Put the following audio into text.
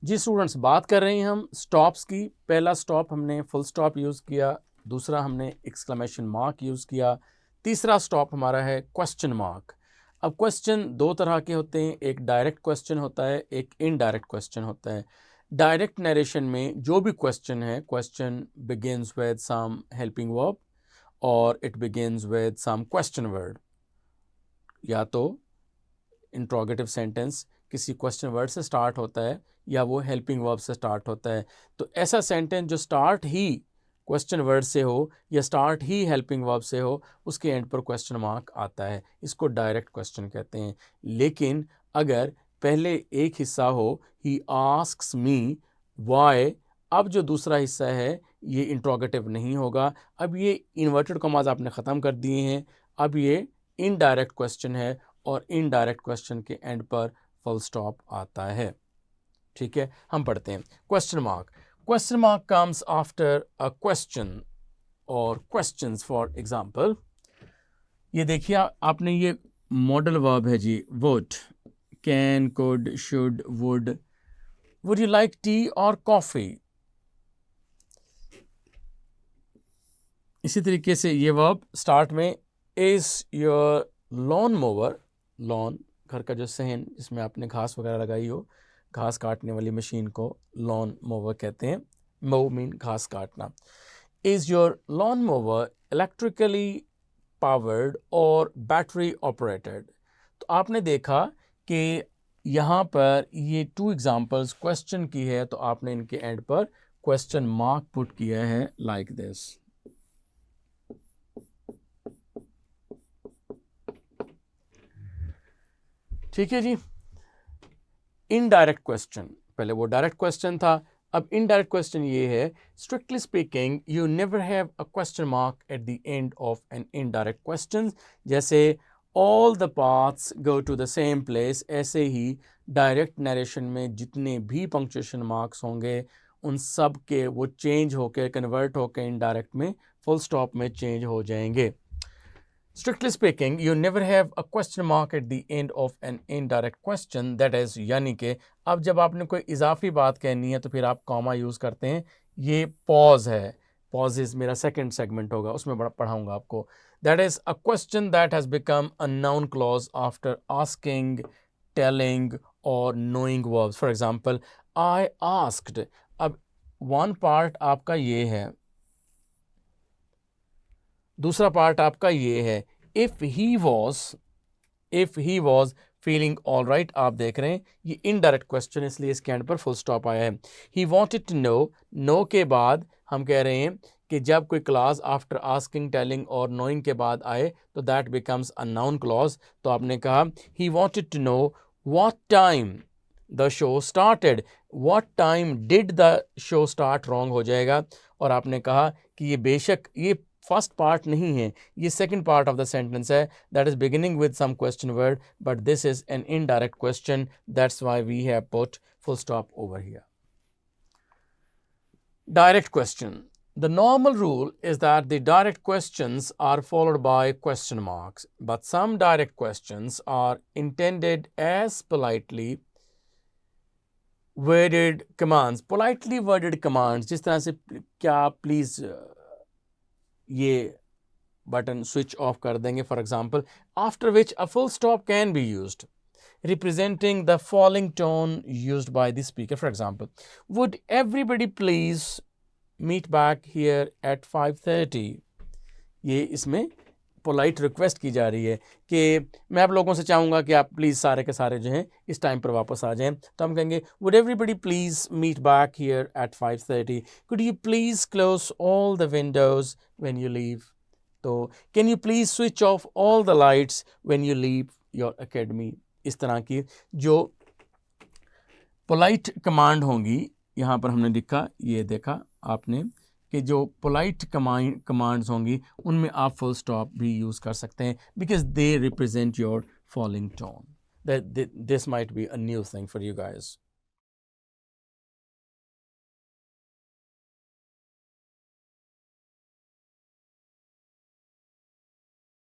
जी students, बात कर रहे हैं हम स्टॉप्स की। पहला स्टॉप हमने फुल स्टॉप यूज़ किया, दूसरा हमने एक्सक्लेमेशन मार्क यूज़ किया, तीसरा स्टॉप हमारा है क्वेश्चन मार्क। अब क्वेश्चन दो तरह के होते हैं, एक डायरेक्ट क्वेश्चन होता है, एक इनडायरेक्ट क्वेश्चन होता है। डायरेक्ट नरेशन में जो भी क्वेश्चन है, question begins with some helping verb और it begins with some question word, या तो इंट्रोगेटिव सेंटेंस किसी क्वेश्चन वर्ड से स्टार्ट होता है या वो हेल्पिंग वर्ब से स्टार्ट होता है। तो ऐसा सेंटेंस जो स्टार्ट ही क्वेश्चन वर्ड से हो या स्टार्ट ही हेल्पिंग वर्ब से हो, उसके एंड पर क्वेश्चन मार्क आता है, इसको डायरेक्ट क्वेश्चन कहते हैं। लेकिन अगर पहले एक हिस्सा हो, ही आस्क्स मी व्हाई, अब जो दूसरा हिस्सा है ये इंट्रोगेटिव नहीं होगा। अब ये इन्वर्टेड कॉमास आपने ख़त्म कर दिए हैं, अब ये इनडायरेक्ट क्वेश्चन है और इनडायरेक्ट क्वेश्चन के एंड पर फुल स्टॉप आता है। ठीक है, हम पढ़ते हैं। Question mark, question mark comes after a question और क्वेश्चंस। फॉर एग्जांपल, ये देखिए आपने ये मॉडल वर्ब है जी, would, can, could, should, would you like tea और कॉफी। इसी तरीके से ये वर्ब स्टार्ट में, is your lawn mower, lawn घर का जो सहन जिसमें आपने घास वगैरह लगाई हो, घास काटने वाली मशीन को लॉन मोवर कहते हैं। मोव मीन घास काटना। Is your lawn mower electrically powered और बैटरी ऑपरेटेड। तो आपने देखा कि यहाँ पर ये टू एग्जांपल्स क्वेश्चन की है, तो आपने इनके एंड पर क्वेश्चन मार्क पुट किया है लाइक दिस। ठीक है जी। इनडायरेक्ट क्वेश्चन, पहले वो डायरेक्ट क्वेश्चन था, अब इनडायरेक्ट क्वेश्चन ये है, strictly speaking you never have a question mark at the end of an indirect question. जैसे all the paths go to the same place, ऐसे ही डायरेक्ट नरेशन में जितने भी पंक्चुएशन मार्क्स होंगे उन सब के वो चेंज होकर कन्वर्ट होकर इनडायरेक्ट में फुल स्टॉप में चेंज हो जाएंगे। Strictly speaking, you never have a question mark at the end of an indirect question, that is, यानी कि अब जब आपने कोई इजाफी बात कहनी है तो फिर आप कॉमा यूज़ करते हैं। ये पॉज है, पॉजेज मेरा सेकंड सेगमेंट होगा, उसमें पढ़ाऊंगा आपको। That is a question that has become a noun clause after asking, telling or knowing verbs. For example, I asked. अब one part आपका ये है, दूसरा पार्ट आपका ये है, if he was feeling all right. आप देख रहे हैं ये इनडायरेक्ट क्वेश्चन, इसलिए इसके एंड पर फुल स्टॉप आया है। ही वॉन्टेड टू नो के बाद हम कह रहे हैं कि जब कोई क्लॉज आफ्टर आस्किंग, टेलिंग और नोइंग के बाद आए तो that becomes a noun clause. तो आपने कहा he wanted to know what time the show started, what time did the show start wrong हो जाएगा। और आपने कहा कि ये बेशक ये फर्स्ट पार्ट नहीं है, ये second part of the sentence है, that is beginning with some question word, but this is an indirect question, that's why we have put full stop over here. Direct question. The normal rule is that the direct questions are followed by question marks, but some direct questions are intended as politely worded commands. Politely worded commands, जिस तरह से क्या please ये button switch off कर देंगे, for example, after which a full stop can be used representing the falling tone used by the speaker. For example, would everybody please meet back here at 5:30? ये इसमें polite request की जा रही है कि मैं आप लोगों से चाहूँगा कि आप प्लीज़ सारे के सारे जो हैं इस टाइम पर वापस आ जाएं। तो हम कहेंगे would everybody please meet back here at 5:30? Could you please close all the windows when you leave? तो can you please switch off all the lights when you leave your academy? इस तरह की जो पोलाइट कमांड होंगी, यहाँ पर हमने लिखा, ये देखा आपने कि जो पोलाइट कमांड्स होंगी उनमें आप फुल स्टॉप भी यूज़ कर सकते हैं, because they represent your falling tone. This might be a new thing for you guys.